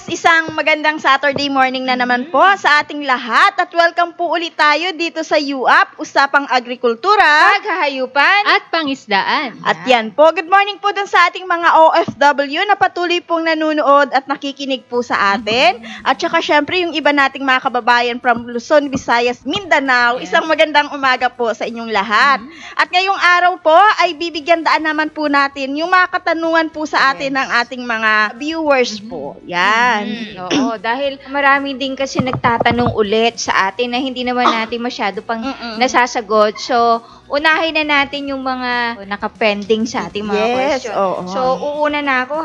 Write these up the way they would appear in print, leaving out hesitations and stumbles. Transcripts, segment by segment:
isang magandang Saturday morning na naman po sa ating lahat at welcome po ulit tayo dito sa UAP, Usapang Agrikultura, Paghahayupan at Pangisdaan. At yan po, good morning po dun sa ating mga OFW na patuloy pong nanonood at nakikinig po sa atin. At saka syempre yung iba nating mga kababayan from Luzon, Visayas, Mindanao, isang magandang umaga po sa inyong lahat. At ngayong araw po ay bibigyan daan naman po natin yung mga katanungan po sa atin ng ating mga viewers po. Yan. Oo, dahil marami din kasi nagtatanong ulit sa atin na hindi naman natin masyado pang nasasagot. So, unahin na natin yung mga nakapending sa ating mga question. So, uuna na ako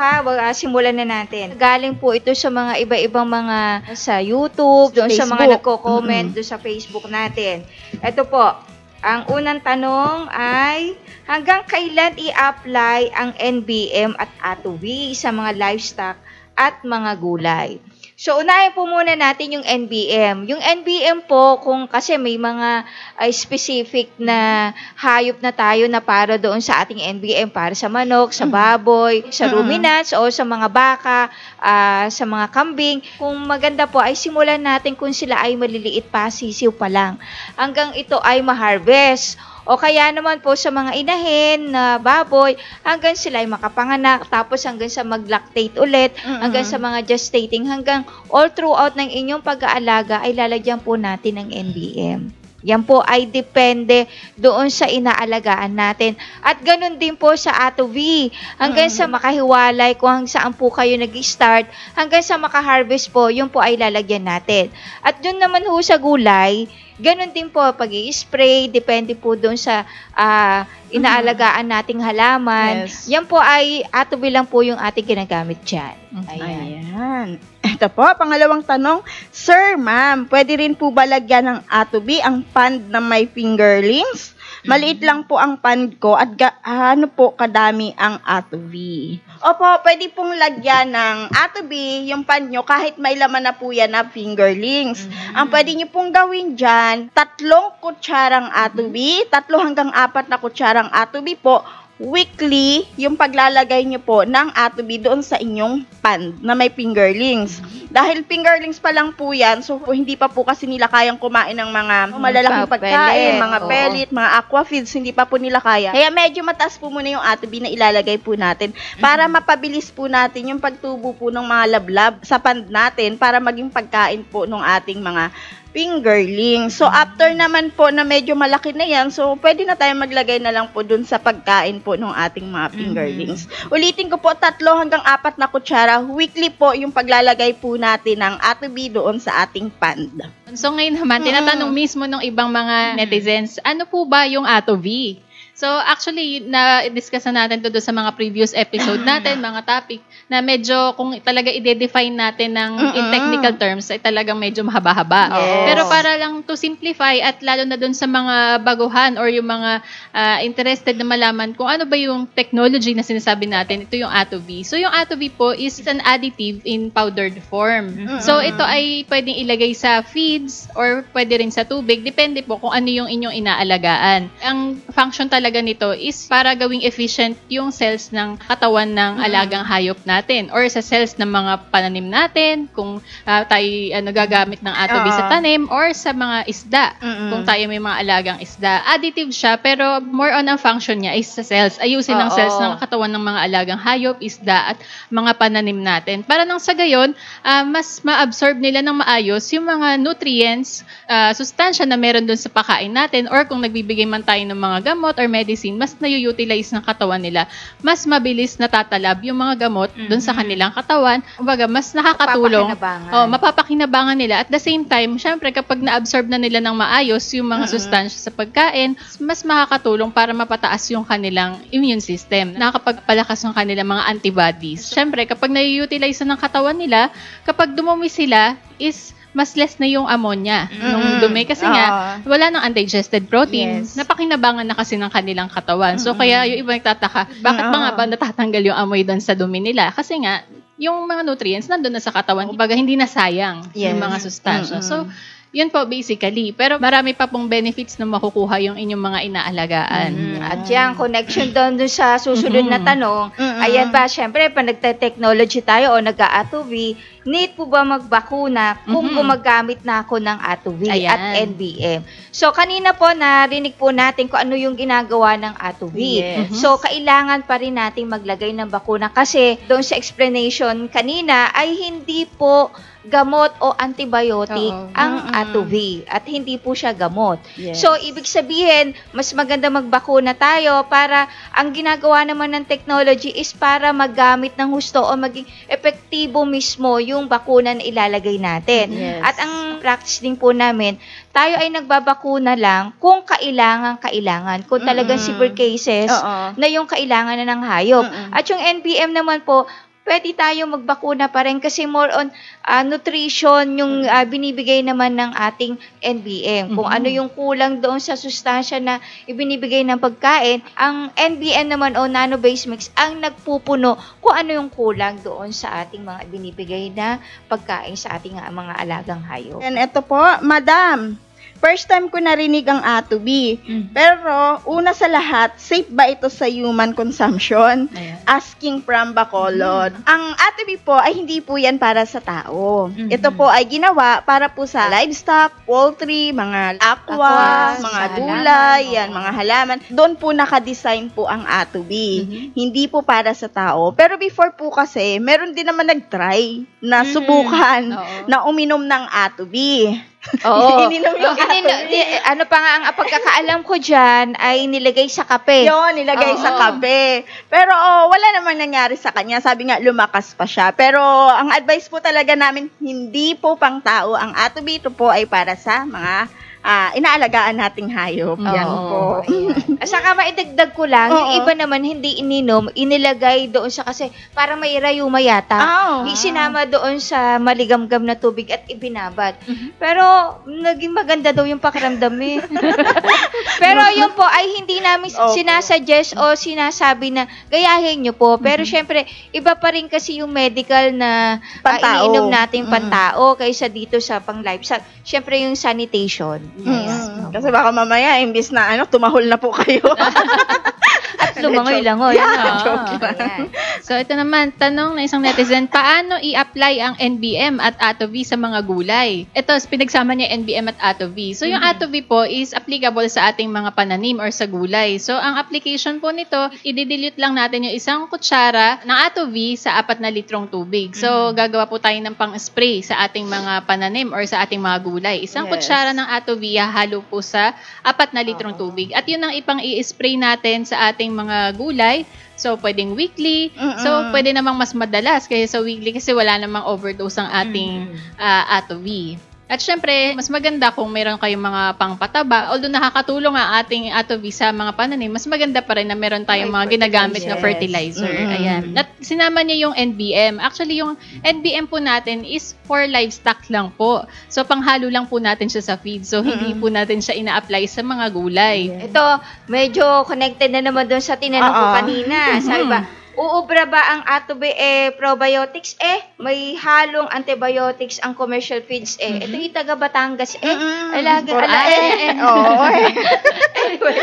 simulan na natin. Galing po ito sa mga iba-ibang mga sa YouTube, doon sa mga nagko-comment, doon sa Facebook natin. Ito po, ang unang tanong ay, hanggang kailan i-apply ang NBM at ATUVI sa mga livestock at mga gulay? So, unahin po muna natin yung NBM. Yung NBM po, kung kasi may mga specific na hayop na tayo na para doon sa ating NBM, para sa manok, sa baboy, sa ruminants, o sa mga baka, sa mga kambing. Kung maganda po, ay simulan natin kung sila ay maliliit pa, sisiw pa lang, hanggang ito ay ma-harvest. O kaya naman po sa mga inahin na baboy, hanggang sila ay makapanganak, tapos hanggang sa mag-lactate ulit, hanggang sa mga gestating, hanggang all throughout ng inyong pag-aalaga ay lalagyan po natin ng NBM. Yan po ay depende doon sa inaalagaan natin. At ganun din po sa ATUVI. Hanggang sa makahiwalay kung saan po kayo nag-start, hanggang sa makaharvest po, yun po ay lalagyan natin. At yun naman ho sa gulay, ganun din po pag i-spray, depende po doon sa inaalagaan nating halaman. Yes. Yan po ay ATUVI lang po yung ating ginagamit dyan. Ayan. Ito po, pangalawang tanong. Sir, ma'am, pwede rin po ba lagyan ng ATUVI ang pond na may fingerlings? Maliit lang po ang pond ko at ano po kadami ang ATUVI? Opo, pwede pong lagyan ng ATUVI yung pond nyo kahit may laman na po yan na fingerlings. Ang pwede nyo pong gawin dyan, 3 kutsarang ATUVI, 3 hanggang 4 na kutsarang ATUVI po, weekly yung paglalagay nyo po ng ATUVI doon sa inyong pond na may fingerlings. Dahil fingerlings pa lang po yan, so hindi pa po kasi nila kayang kumain ng mga malalaking pagkain, mga pellet, mga aqua feeds, hindi pa po nila kaya. Kaya medyo mataas po muna yung ATUVI na ilalagay po natin para mapabilis po natin yung pagtubo po ng mga lablab sa pond natin para maging pagkain po ng ating mga fingerling. So, after naman po na medyo malaki na yan, so, pwede na tayo maglagay na lang po dun sa pagkain po ng ating mga fingerlings. Ulitin ko po, 3 hanggang 4 na kutsara. Weekly po yung paglalagay po natin ng ATUVI doon sa ating pond. So, ngayon naman, tinatanong mismo ng ibang mga netizens, ano po ba yung ATUVI? So, actually, na-discuss na natin doon sa mga previous episode natin, mga topic, na medyo, kung talaga i-define natin ng in technical terms, ay talagang medyo mahaba-haba. Yes. Pero para lang to simplify, at lalo na doon sa mga baguhan or yung mga interested na malaman kung ano ba yung technology na sinasabi natin, ito yung ATUVI. So, yung ATUVI po is an additive in powdered form. So, ito ay pwedeng ilagay sa feeds or pwede rin sa tubig. Depende po kung ano yung inyong inaalagaan. Ang function talaga nito is para gawing efficient yung cells ng katawan ng alagang hayop natin or sa cells ng mga pananim natin kung tayo gagamit ng ATUVI sa tanim or sa mga isda kung tayo may mga alagang isda. Additive siya pero more on ang function niya is sa cells. Ayusin ng cells ng katawan ng mga alagang hayop, isda at mga pananim natin. Para nang sa gayon, mas ma-absorb nila ng maayos yung mga nutrients, sustansya na meron dun sa pakain natin or kung nagbibigay man tayo ng mga gamot or medicine, mas na-utilize ng katawan nila. Mas mabilis natatalab yung mga gamot doon sa kanilang katawan. Kumbaga, mas nakakatulong. Mapapakinabangan nila. At the same time, syempre, kapag na-absorb na nila ng maayos yung mga sustansya sa pagkain, mas makakatulong para mapataas yung kanilang immune system. Nakakapagpalakas ng kanilang mga antibodies. Syempre, kapag na-utilize ng katawan nila, kapag dumumi sila, is mas less na yung ammonia nung dumi. Kasi nga, wala nang undigested protein. Yes. Napakinabangan na kasi ng kanilang katawan. So, kaya yung iba nagtataka, bakit ba nga ba natatanggal yung amoy doon sa dumi nila? Kasi nga, yung mga nutrients nandun na sa katawan. Kumbaga, hindi na sayang yung mga sustansya. So, Yun po basically. Pero marami pa pong benefits na makukuha yung inyong mga inaalagaan. At yan, connection doon sa susunod na tanong. Ayan ba, syempre, pag nagte-technology tayo o nag-A2V, need po ba magbakuna kung gumagamit na ako ng A2V at NBM? So, kanina po, narinig po natin kung ano yung ginagawa ng A2V. So, kailangan pa rin natin maglagay ng bakuna kasi doon sa explanation kanina ay hindi po gamot o antibiotic ang A2V at hindi po siya gamot. So, ibig sabihin, mas maganda magbakuna tayo para ang ginagawa naman ng technology is para magamit ng husto o maging epektibo mismo yung bakuna na ilalagay natin. At ang practice din po namin, tayo ay nagbabakuna lang kung kailangan. Kung talagang severe cases na yung kailangan na ng hayop. At yung NBM naman po, pwede tayo magbakuna pa rin kasi more on nutrition yung binibigay naman ng ating NBM. Kung ano yung kulang doon sa sustansya na ibinibigay ng pagkain, ang NBM naman o nano-based mix ang nagpupuno kung ano yung kulang doon sa ating mga binibigay na pagkain sa ating mga alagang hayop. And ito po, Madam, first time ko narinig ang A2B. Pero, una sa lahat, safe ba ito sa human consumption? Asking from Bacolod. Ang A2B po ay hindi po yan para sa tao. Ito po ay ginawa para po sa livestock, poultry, mga aqua, mga gulay, yan, mga halaman. Doon po nakadesign po ang A2B. Hindi po para sa tao. Pero before po kasi, meron din naman nag-try na subukan na uminom ng A2B. Ininom yung ano pa nga ang pagkakaalam ko dyan ay nilagay sa kape. Yun, nilagay sa kape. Pero wala namang nangyari sa kanya. Sabi nga, lumakas pa siya. Pero ang advice po talaga namin, hindi po pang tao. Ang A2B ito po ay para sa mga inaalagaan nating hayop. Yan po. At saka maidagdag ko lang, yung iba naman hindi ininom, inilagay doon sa kasi para may rayuma yata. Isinama doon sa maligamgam na tubig at ibinabad. Pero naging maganda daw yung pakiramdam eh. Pero yun po ay hindi namin sinasuggest o sinasabi na gayahin nyo po. Pero syempre, iba pa rin kasi yung medical na iniinom natin pantao kaysa dito sa pang-livestock. Syempre yung sanitation. Kasi baka mamaya, imbis na tumahol na po kayo. At lumangoy lang. So, ito naman, tanong na isang netizen, paano i-apply ang NBM at A2V sa mga gulay? Ito, pinagsama niya NBM at A2V. So, yung A2V po is applicable sa ating mga pananim or sa gulay. So, ang application po nito, i-dilute lang natin yung isang kutsara ng A2V sa 4 na litrong tubig. So, gagawa po tayo ng pang-spray sa ating mga pananim or sa ating mga gulay. Isang kutsara ng A2V, halo po sa 4 na litrong tubig. At yun ang ipang i-spray natin sa ating mga gulay. So, pwedeng weekly. So, pwede namang mas madalas kaysa sa weekly kasi wala namang overdose ang ating A2V. At syempre, mas maganda kung meron kayong mga pangpataba. Although nakakatulong ang ating A2V sa mga pananim, mas maganda pa rin na meron tayong mga ginagamit na fertilizer. Ayan. At sinama niya yung NBM. Actually, yung NBM po natin is for livestock lang po. So, panghalo lang po natin siya sa feed. So, hindi po natin siya ina-apply sa mga gulay. Ito, medyo connected na naman doon sa tinanong ko kanina. Sabi ba, uubra ba ang A2B probiotics? May halong antibiotics ang commercial feeds Ito yung taga Batangas Anyway,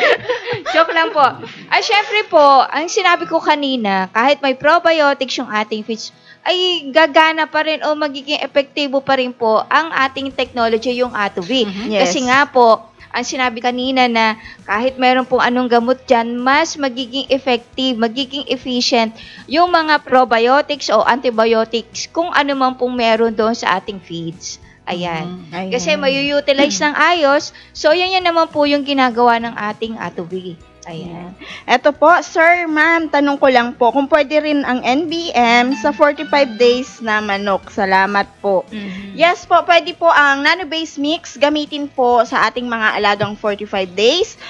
joke lang po. Ay, syempre po, ang sinabi ko kanina, kahit may probiotics yung ating feeds, ay gagana pa rin o magiging epektibo pa rin po ang ating technology, yung A2B. Kasi nga po, ang sinabi kanina na kahit meron pong anong gamot dyan, mas magiging effective, magiging efficient yung mga probiotics o antibiotics kung ano man pong meron doon sa ating feeds. Ayan. Kasi may-utilize ng ayos. So, yan naman po yung ginagawa ng ating A2B. Ayan. Eto po, sir, ma'am, tanong ko lang po, kung pwede rin ang NBM sa 45 days na manok. Salamat po. Yes po, pwede po ang nano-based mix gamitin po sa ating mga alagang 45 days.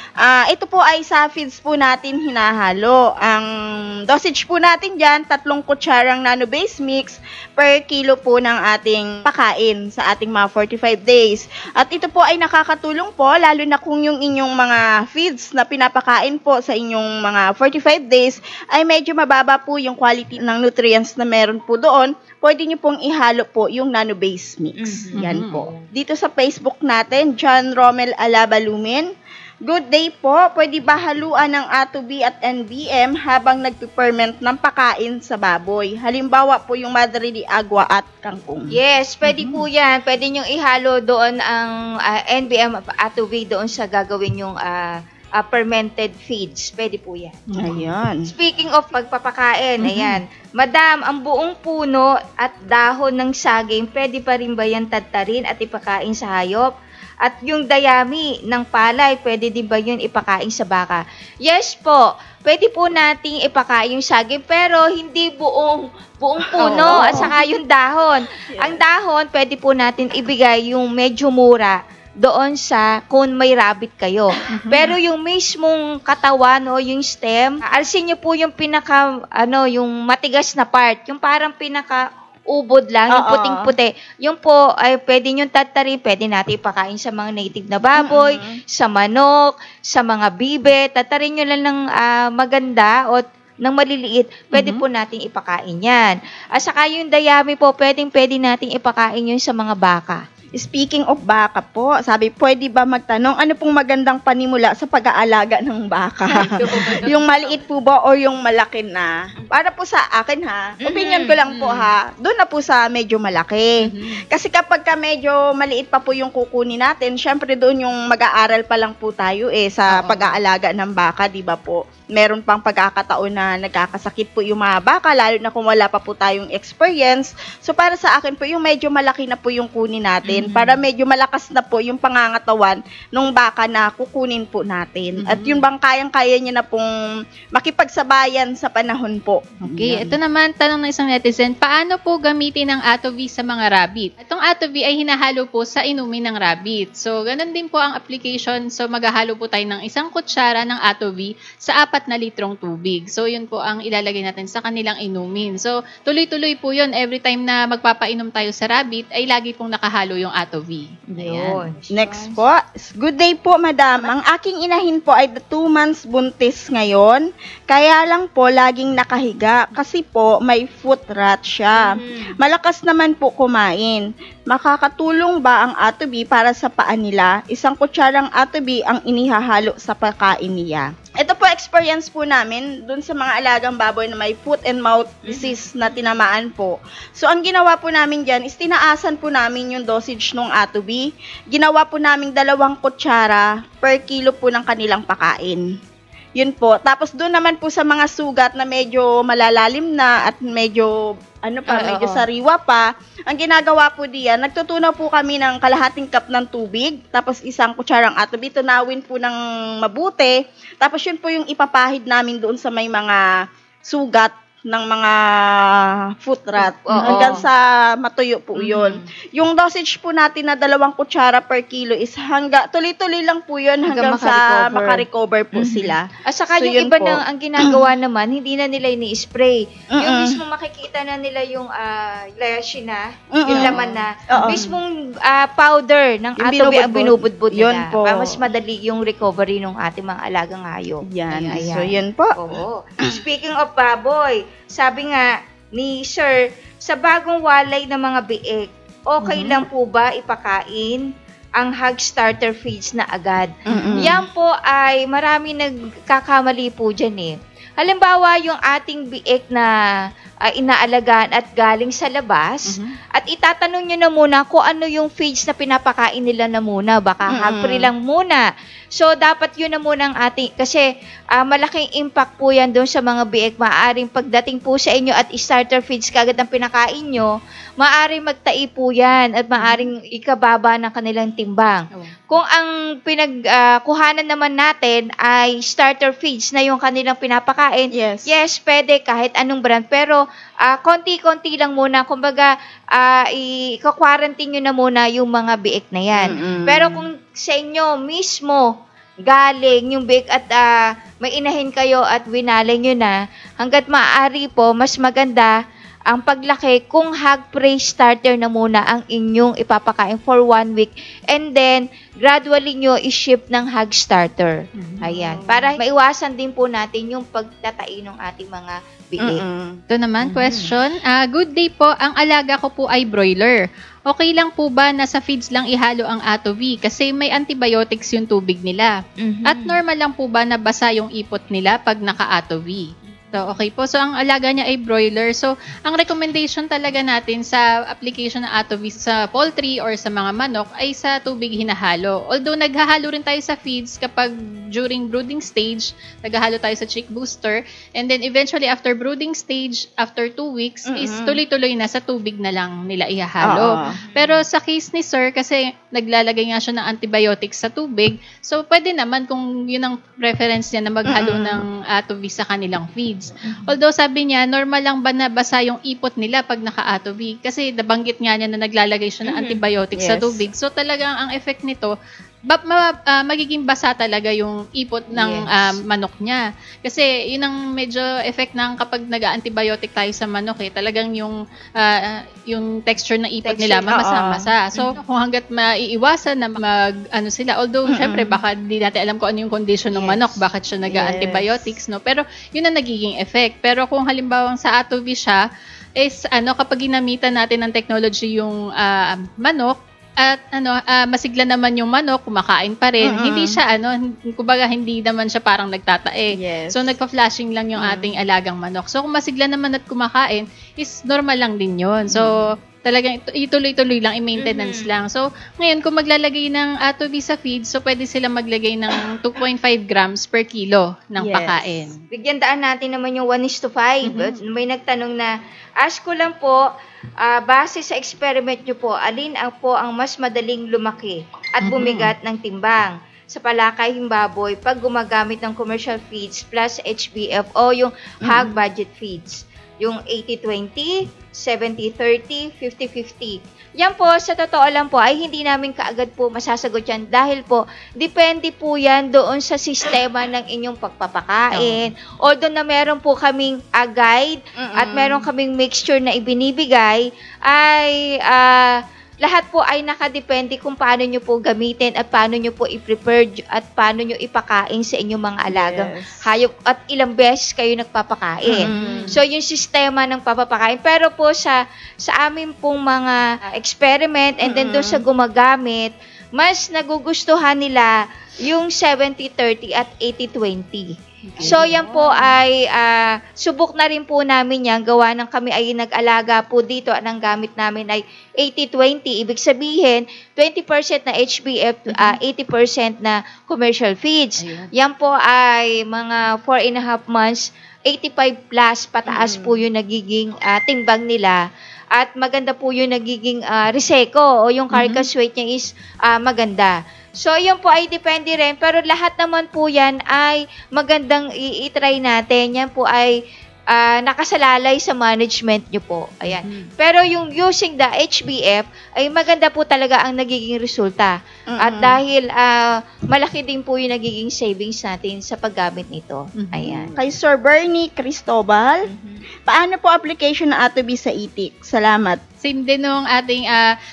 Ito po ay sa feeds po natin hinahalo. Ang dosage po natin dyan, 3 kutsarang nano-based mix per kilo po ng ating pakain sa ating mga 45 days. At ito po ay nakakatulong po, lalo na kung yung inyong mga feeds na pinapakain pagkain po sa inyong mga 45 days ay medyo mababa po yung quality ng nutrients na meron po doon, pwede nyo pong ihalo po yung nano-base mix. Yan po. Dito sa Facebook natin, John Romel Alabalumin, good day po. Pwede ba haluan ng A2B at NBM habang nagpiperment ng pakain sa baboy? Halimbawa po yung Madre de Agua at kangkong. Yes, pwede po yan. Pwede nyo ihalo doon ang NBM A2B doon sa gagawin yung fermented feeds. Pwede po yan. Ayan. Speaking of pagpapakain, ayan. Madam, ang buong puno at dahon ng saging, pwede pa rin ba yan tadtarin at ipakain sa hayop? At yung dayami ng palay, pwede din ba yun ipakain sa baka? Yes po, pwede po nating ipakain yung saging, pero hindi buong puno at saka yung dahon. Ang dahon, pwede po natin ibigay yung medyo mura doon sa kung may rabbit kayo. Pero yung mismong katawan o yung stem, alsin nyo po yung yung matigas na part, yung parang ubod lang, yung puting-puti. Yung po ay pwede nyo tatarin, pwede natin ipakain sa mga native na baboy, sa manok, sa mga bibe. Tatarin nyo lang ng maganda o ng maliliit, pwede po natin ipakain yan. At saka yung dayami po, pwede natin ipakain yun sa mga baka. Speaking of baka po, sabi, pwede ba magtanong, ano pong magandang panimula sa pag-aalaga ng baka? Yung maliit po ba o yung malaki na? Para po sa akin ha, opinion ko lang po ha, doon na po sa medyo malaki. Kasi kapag ka medyo maliit pa po yung kukunin natin, syempre doon yung mag-aaral pa lang po tayo sa pag-aalaga ng baka, di ba po? Meron pang pagkakataon na nagkakasakit po yung mga baka, lalo na kung wala pa po tayong experience. So para sa akin po, yung medyo malaki na po yung kunin natin, para medyo malakas na po yung pangangatawan ng baka na kukunin po natin. At yun bang kayang-kaya niya na pong makipagsabayan sa panahon po. Okay, ito naman, tanong ng isang netizen, paano po gamitin ang ATOV sa mga rabbit? Itong ATOV ay hinahalo po sa inumin ng rabbit. So, ganun din po ang application. So, maghahalo po tayo ng 1 kutsara ng ATOV sa 4 na litrong tubig. So, yun po ang ilalagay natin sa kanilang inumin. So, tuloy-tuloy po yun. Every time na magpapainom tayo sa rabbit, ay lagi pong nakahalo yung ATOV. Ayan. Next po. Good day po, madam. Ang aking inahin po ay 2 months buntis ngayon. Kaya lang po, laging nakahiga. Kasi po, may foot rot siya. Malakas naman po kumain. Makakatulong ba ang ATOV para sa paa nila? 1 kutsarang ATOV ang inihahalo sa pagkain niya. Ito po experience po namin dun sa mga alagang baboy na may foot and mouth disease na tinamaan po. So, ang ginawa po namin dyan is tinaasan po namin yung dosage ng ATOV. Ginawa po namin 2 kutsara per kilo po ng kanilang pakain. Yun po. Tapos doon naman po sa mga sugat na medyo malalalim na at medyo medyo sariwa pa, ang ginagawa po diyan, nagtutunaw po kami ng kalahating cup ng tubig, tapos 1 kutsarang ATOV, tunawin po ng mabuti, tapos yun po yung ipapahid namin doon sa may mga sugat ng mga foot rot. Hanggang sa matuyo po yun. Yung dosage po natin na 2 kutsara per kilo is tuloy-tuloy lang po yun hanggang sa makarecover po sila. At saka so, yung iba na ang ginagawa naman, hindi na nila ini-spray. Yung mismo makikita na nila yung leshi na, yung laman na, mismong powder ng ATOV ang binubudbud nila. Para mas madali yung recovery ng ating mga alagang hayop. Yan. So, yun po. Speaking of baboy, sabi nga ni Sir, sa bagong walay ng mga biik, okay lang po ba ipakain ang hog starter feeds na agad? Yan po ay marami nagkakamali po dyan Halimbawa, yung ating biik na inaalagaan at galing sa labas, at itatanong nyo na muna kung ano yung feeds na pinapakain nila na muna. Baka hog-free lang muna. So, dapat yun na muna ang ating, kasi malaking impact po yan doon sa mga biik. Maaring pagdating po sa inyo at starter feeds kagad ang pinakain nyo, maaring magtai po yan at maaring ikababa ng kanilang timbang. Kung ang pinagkuhanan naman natin ay starter feeds na yung kanilang pinapakain, yes, pwede kahit anong brand, pero konti-konti lang muna. Kumbaga, i-quarantine nyo na muna yung mga biik na yan. Pero kung sa inyo mismo galing yung biik at may inahin kayo at winalay nyo na, hanggat maaari po, mas maganda ang paglaki kung hog prey starter na muna ang inyong ipapakain for 1 week and then gradually nyo i-ship ng hog starter. Ayan. Para maiwasan din po natin yung pagtatain ng ating mga biik. Ito naman, question. Good day po. Ang alaga ko po ay broiler. Okay lang po ba na sa feeds lang ihalo ang Atovi kasi may antibiotics yung tubig nila? At normal lang po ba na basa yung ipot nila pag naka-Atovi? So, okay po. So, ang alaga niya ay broiler. So, ang recommendation talaga natin sa application ng Atovi sa poultry or sa mga manok ay sa tubig hinahalo. Although, naghahalo rin tayo sa feeds kapag during brooding stage, naghahalo tayo sa chick booster. And then, eventually, after brooding stage, after 2 weeks, is tuloy-tuloy na sa tubig na lang nila ihahalo. Pero sa case ni Sir, kasi naglalagay nga siya ng antibiotics sa tubig, so, pwede naman kung yun ang preference niya na maghalo ng Atovi sa kanilang feeds. Although sabi niya, normal lang ba na basa yung ipot nila pag naka-Atovi? Kasi nabanggit nga niya na naglalagay siya ng antibiotics sa tubig. So talagang ang effect nito, magiging basa talaga yung ipot ng manok niya. Kasi yun ang medyo effect ng kapag nag-antibiotic tayo sa manok talagang yung texture ng ipot nila mamasa-masa. So kung hangga't maiiwasan na sila, although syempre baka hindi natin alam kung ano yung condition ng manok, bakit siya nag-antibiotics, no? Pero yun ang nagiging effect. Pero kung halimbawa sa Atovi siya, is kapag ginamitan natin ng technology yung manok, at masigla naman yung manok, kumakain pa rin. Hindi siya kumbaga hindi naman siya parang nagtatae. So nagpa-flashing lang yung ating alagang manok. So kung masigla naman at kumakain, is normal lang din yun. So talagang ituloy-tuloy lang, i-maintenance lang. So, ngayon, kung maglalagay ng Atovi sa feed, so pwede sila maglagay ng 2.5 grams per kilo ng pakain. Bigyan daan natin naman yung 1:5. May nagtanong na, ask ko lang po, base sa experiment nyo po, alin ang mas madaling lumaki at bumigat ng timbang sa palakaying baboy pag gumagamit ng commercial feeds plus HBF o yung hog budget feeds? Yung 80-20, 70-30, 50-50. Yan po, sa totoo lang po, ay hindi namin kaagad po masasagot yan dahil po, depende po yan doon sa sistema ng inyong pagpapakain. Although na meron po kaming guide at meron kaming mixture na ibinibigay, ay lahat po ay nakadepende kung paano nyo po gamitin at paano nyo po i-prepare at paano nyo ipakain sa inyong mga alagang hayop at ilang beses kayo nagpapakain. So, yung sistema ng papapakain. Pero po sa amin pong mga experiment and then doon sa gumagamit, mas nagugustuhan nila yung 70-30 at 80-20. So, yan po ay subok na rin po namin yan. Gawa ng kami ay nag-alaga po dito at ang gamit namin ay 80-20. Ibig sabihin, 20% na HBF, 80% na commercial feeds. Yan po ay mga 4.5 months, 85 plus pataas po yung nagiging timbang nila. At maganda po yung nagiging reseko o yung carcass weight niya is maganda. So, yun po ay depende rin. Pero lahat naman po yan ay magandang i-try natin. Yan po ay nakasalalay sa management nyo po. Ayan. Pero yung using the HBF, ay maganda po talaga ang nagiging resulta. At dahil malaki din po yung nagiging savings natin sa paggamit nito. Ayan. Kay Sir Bernie Cristobal, paano po application ng Atovi sa itik? Salamat. Same din nung ating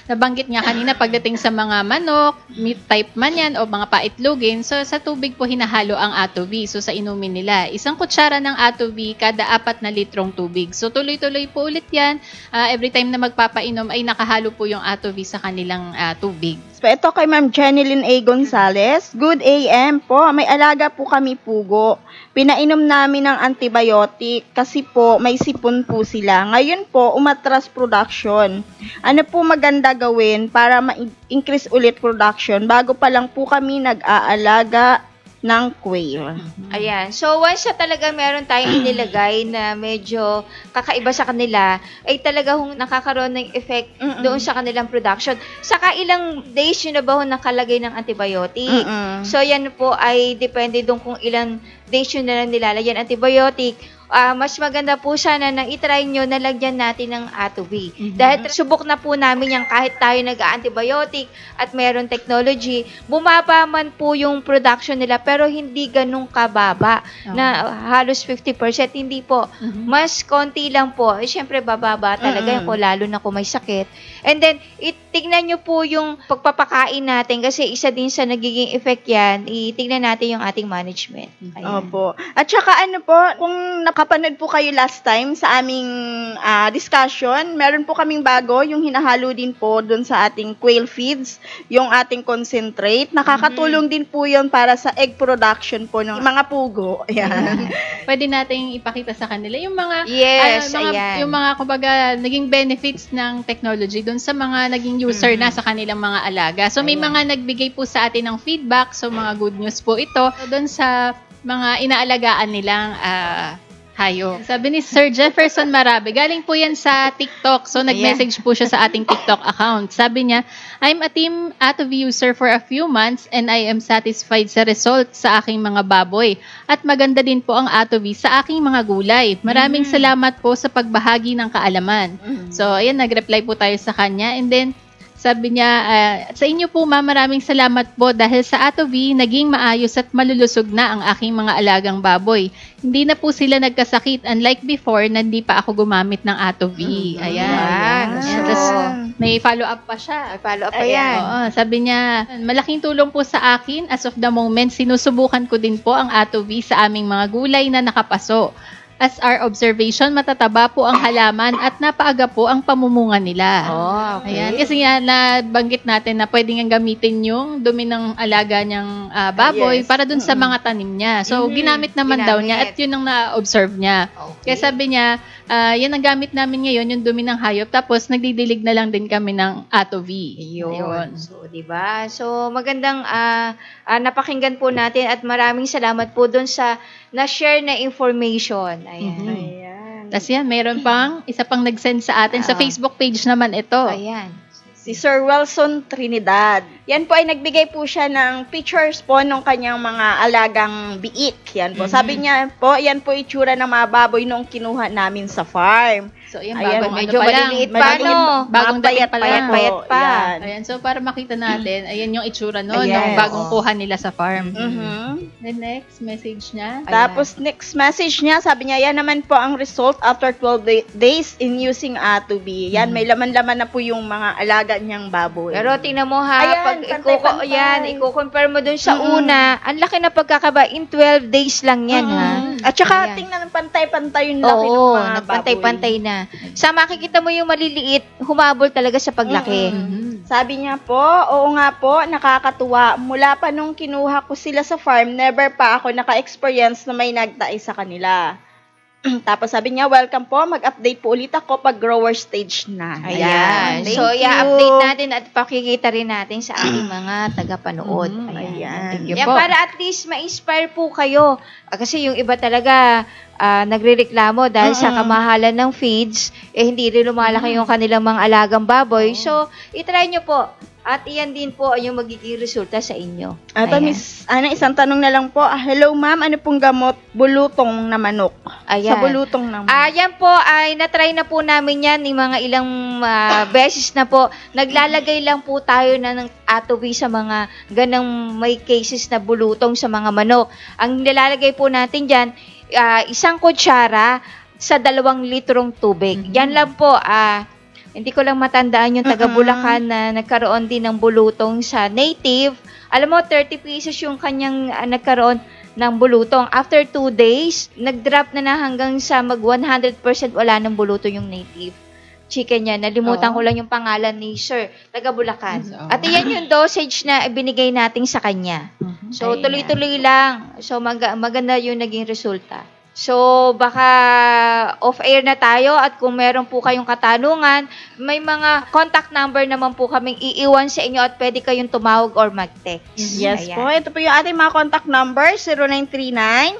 nabanggit nga kanina pagdating sa mga manok, meat type man yan o mga paitlogin. So, sa tubig po hinahalo ang Atovi. So, sa inumin nila, 1 kutsara ng Atovi kada 4 na litrong tubig. So, tuloy-tuloy po ulit yan. Every time na magpapainom ay nakahalo po yung Atovi sa kanilang tubig. So, ito kay Ma'am Jeneline A. Gonzalez. Good AM po. May alaga po kami pugo. Pinainom namin ng antibiotic kasi po may sipon po sila. Ngayon po, umatras production. Ano po maganda gawin para ma-increase ulit production bago pa lang po kami nag-aalaga ng quail? Ayan. So, once na talaga meron tayong inilagay na medyo kakaiba sa kanila, ay talaga nakakaroon ng effect doon sa kanilang production. Saka ilang days yun na ba nakalagay ng antibiotic? So, yan po ay depende doon kung ilang days yun na lang nilalagyan antibiotic. mas maganda po sana na itry nyo na lagyan natin ng Atobi. Dahil subok na po namin yan kahit tayo nag-antibiotic at meron technology, bumaba man po yung production nila pero hindi ganun kababa na halos 50%. Hindi po. Mas konti lang po. Siyempre, bababa talaga yan lalo na kung may sakit. And then, tignan nyo po yung pagpapakain natin kasi isa din sa nagiging effect yan, itignan natin yung ating management. Opo. At saka kung nakapanood po kayo last time sa aming discussion, meron po kaming bago, yung hinahalo din po dun sa ating quail feeds, yung ating concentrate. Nakakatulong din po yun para sa egg production po ng mga pugo. Ayan. Pwede nating ipakita sa kanila yung mga, yung mga kumbaga, naging benefits ng technology dun sa mga naging user na sa kanilang mga alaga. So, may mga nagbigay po sa atin ng feedback. So, mga good news po ito dun sa mga inaalagaan nilang hayop. Sabi ni Sir Jefferson Marabe, galing po yan sa TikTok. So, nag-message po siya sa ating TikTok account. Sabi niya, I'm a Team Atobi user for a few months and I am satisfied sa result sa aking mga baboy. At maganda din po ang Atobi sa aking mga gulay. Maraming salamat po sa pagbahagi ng kaalaman. So, ayan, nag-reply po tayo sa kanya. And then, sabi niya, sa inyo po ma'am, maraming salamat po dahil sa Atobi, naging maayos at malulusog na ang aking mga alagang baboy. Hindi na po sila nagkasakit unlike before na hindi pa ako gumamit ng Atobi. Ayan. Tapos, may follow-up pa siya. Follow-up pa yan. Oo, sabi niya, malaking tulong po sa akin. As of the moment, sinusubukan ko din po ang Atobi sa aming mga gulay na nakapaso. As our observation, matataba po ang halaman at napaaga po ang pamumunga nila. Okay. Ayan. Kasi nga, nabanggit natin na pwede nga gamitin yung dumi ng alaga niyang baboy para dun sa mga tanim niya. So, ginamit naman daw niya at yun ang na-observe niya. Okay. Kaya sabi niya, yan ang gamit namin ngayon, yung dumi ng hayop. Tapos, nagdidilig na lang din kami ng Atobi. Ayun. So, diba? So, magandang napakinggan po natin at maraming salamat po dun sa na-share na information. Ayan. Tapos yan, meron pang isa pang nag-send sa atin sa Facebook page naman ito. Ayan. Si Sir Wilson Trinidad. Yan po ay nagbigay po siya ng pictures po ng kanyang mga alagang biik. Yan po. Sabi niya po, yan po itsura ng mga baboy nung kinuha namin sa farm. So, yan, Ayan, bagong medyo ano pa lang. maliliit pa, no? Bagong dating pa lang. Payat pa. Yan. Ayan, so para makita natin, ayan yung itsura no, Ayan. nung bagong kuha nila sa farm. Mhm. The next message niya. Tapos, next message niya, sabi niya, yan naman po ang result after 12 days in using Atobi. Yan, may laman-laman na po yung mga alaga niyang baboy. Pero tingnan mo ha, Ayan, pag pantay-pantay. i-compare mo dun sa una, ang laki na pagkakaba, in 12 days lang yan ha. At saka, Ayan. tingnan, pantay-pantay yung laki ng Oo, mga baboy. nagpantay-pantay na. Sa makikita mo yung maliliit, humabol talaga sa paglaki. Sabi niya po, oo nga po, nakakatuwa. Mula pa nung kinuha ko sila sa farm, never pa ako naka-experience na may nagtai sa kanila. Tapos sabi niya, welcome po, mag-update po ulit ako pag grower stage na. Ayan. Thank So, you. i-update natin at pakikita rin natin sa ating mga tagapanood. Ayan. Thank you Yan, po. para at least ma-inspire po kayo. Kasi yung iba talaga nagrereklamo dahil sa kamahalan ng feeds, hindi rin lumalaki yung kanilang mga alagang baboy. So, itry nyo po. At iyan din po yung magiging resulta sa inyo. At Ayan. miss, isang tanong na lang po. Hello ma'am, ano pong gamot bulutong na manok? Ayan. Sa bulutong ng manok. Yan po ay natry na po namin yan ng mga ilang beses na po. Naglalagay lang po tayo na ng Atobi sa mga ganang may cases na bulutong sa mga manok. Ang nilalagay po natin dyan, 1 kutsara sa 2 litrong tubig. Yan lang po, hindi ko lang matandaan yung taga Bulacan na nagkaroon din ng bulutong sa native. Alam mo, 30 pieces yung kanyang nagkaroon ng bulutong. After 2 days, nag-drop na hanggang sa mag 100% wala ng bulutong yung native chicken niya. Nalimutan ko lang yung pangalan ni Sir, taga Bulacan. At iyan yung dosage na ibinigay natin sa kanya. So, tuloy-tuloy lang. So, maganda yung naging resulta. So, baka off-air na tayo at kung meron po kayong katanungan, may mga contact number naman po kaming iiwan sa inyo at pwede kayong tumawag or mag-text. Yes Ayan. po. Ito po yung ating mga contact number,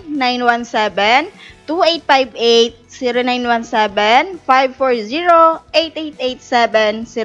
0939-917-2858, 0917-540-8887,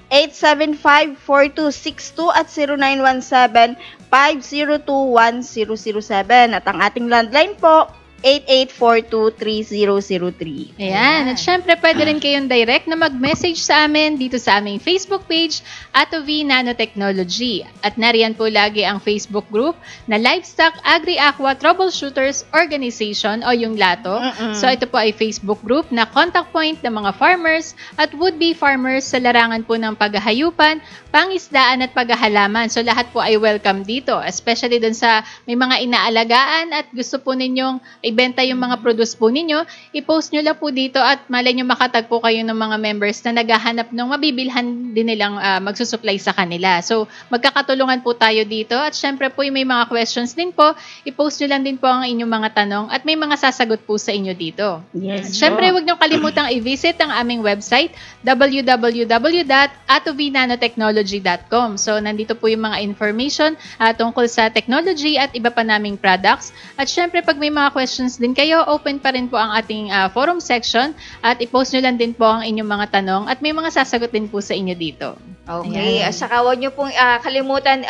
0917-875-4262 at 0917-502-1007. At ang ating landline po, 0917-8842-3003. Ayan. At syempre, pwede rin kayong direct na mag-message sa amin dito sa aming Facebook page, Atovi Nanotechnology. At nariyan po lagi ang Facebook group na Livestock Agri-Aqua Troubleshooters Organization o yung LATO. So, ito po ay Facebook group na contact point ng mga farmers at would-be farmers sa larangan po ng paghahayupan, pangisdaan at paghahalaman. So, lahat po ay welcome dito. Especially dun sa may mga inaalagaan at gusto po ninyong ibenta yung mga produce po ninyo, i-post nyo lang po dito at malay nyo makatagpo kayo ng mga members na naghahanap ng mabibilhan din nilang magsusupply sa kanila. So, magkakatulungan po tayo dito at syempre po yung may mga questions din po, i-post nyo lang din po ang inyong mga tanong at may mga sasagot po sa inyo dito. Yes. At syempre, huwag nyo kalimutang i-visit ang aming website, www.atovinanotechnology.com. So, nandito po yung mga information tungkol sa technology at iba pa naming products. At syempre, pag may mga questions din kayo, open pa rin po ang ating forum section at i-post nyo lang din po ang inyong mga tanong at may mga sasagot din po sa inyo dito. Okay. Saka huwag nyo pong kalimutan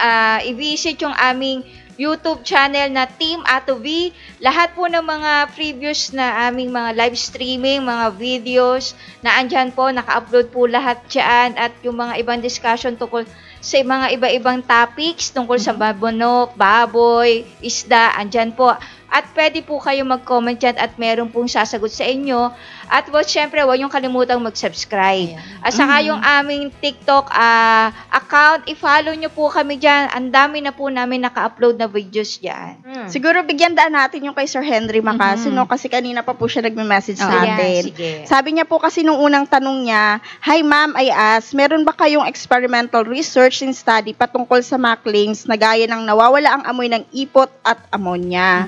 i-visit yung aming YouTube channel na Team Atovi. Lahat po ng mga previous na aming mga live streaming, mga videos na andyan po, naka-upload po lahat dyan at yung mga ibang discussion tungkol sa mga iba-ibang topics tungkol sa babonok, baboy, isda, andyan po. At pwede po kayo mag-comment dyan at meron pong sasagot sa inyo. At syempre, huwag yung kalimutang mag-subscribe. At saka yung aming TikTok account, i-follow nyo po kami dyan. Ang dami na po namin naka-upload na videos dyan. Siguro bigyan daan natin yung kay Sir Henry Macasi, no? Kasi kanina pa po siya nagme-message sa atin. Sige. Sabi niya po kasi nung unang tanong niya, "Hi ma'am, I ask, meron ba kayong experimental research and study patungkol sa mga claims na gaya ng nawawala ang amoy ng ipot at ammonia?"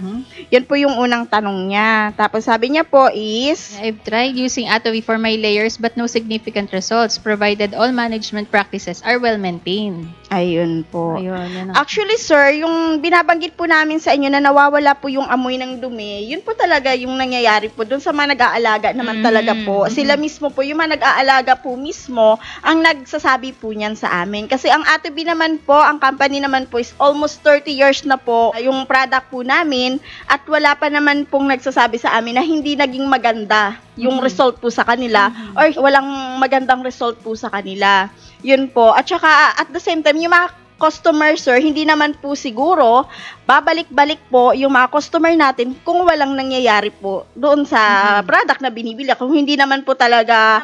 Yan po yung unang tanong niya. Tapos sabi niya po is, I've tried using Atovi for my layers but no significant results provided all management practices are well maintained. ayun po. Ayun, yan ang- Actually, sir, yung binabanggit po namin sa inyo na nawawala po yung amoy ng dumi, yun po talaga yung nangyayari po doon sa mga nag-aalaga naman talaga po. Sila mismo po, yung mga nag-aalaga po mismo, ang nagsasabi po niyan sa amin. Kasi ang Atovi naman po, ang company naman po is almost 30 years na po yung product po namin at wala pa naman pong nagsasabi sa amin na hindi naging maganda yung result po sa kanila or walang magandang result po sa kanila. Yun po. At saka at the same time, yung mga customer, sir, hindi naman po siguro babalik-balik po yung mga customer natin kung walang nangyayari po doon sa product na binibili. Kung hindi naman po talaga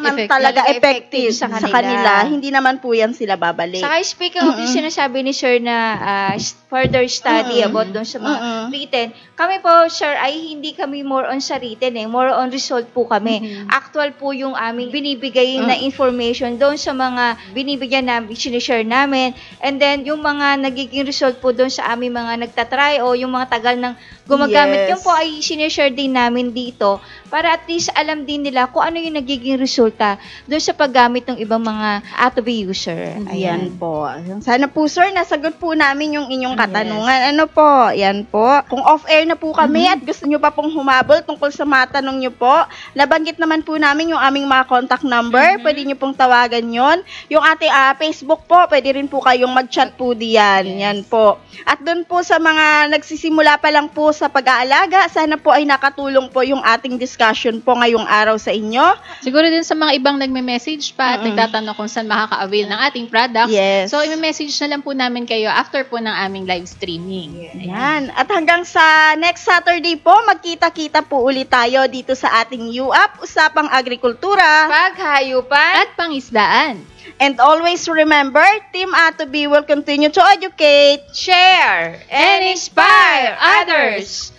effective sa kanila, hindi naman po yan sila babalik. Saka speaking of yung sinasabi ni Sir na further study about doon sa mga written, kami po, Sir, ay hindi kami more on sa written more on result po kami. Actual po yung aming binibigay na information doon sa mga binibigyan namin, sinishare namin, and then yung mga nagiging result po doon sa aming mga nagtatry o yung mga tagal ng gumagamit, yun po ay sinishare din namin dito para at least alam din nila kung ano yung nagiging resulta doon sa paggamit ng ibang mga Atovi user. Ayan po. Sana po, sir, nasagot po namin yung inyong katanungan. Ano po? Yan po. Kung off-air na po kami at gusto nyo pa pong humabol tungkol sa mga tanong nyo po, nabanggit naman po namin yung aming mga contact number. Pwede nyo pong tawagan yon. Yung ating Facebook po, pwede rin po kayong mag-chat po diyan. Yan po. At doon po sa mga nagsisimula pa lang po sa pag-aalaga, sana po ay nakatulong po yung ating discussion po ngayong araw sa inyo. Siguro din sa mga ibang nagme-message pa at nagtatanong kung saan makaka-avail ng ating products. Yes. So, i-message na lang po namin kayo after po ng aming live streaming. Ayan. At hanggang sa next Saturday po, magkita-kita po ulit tayo dito sa ating UAP, Usapang Agrikultura. Paghayupan At pangisdaan. And always remember, Team Atovi will continue to educate, share, and inspire others.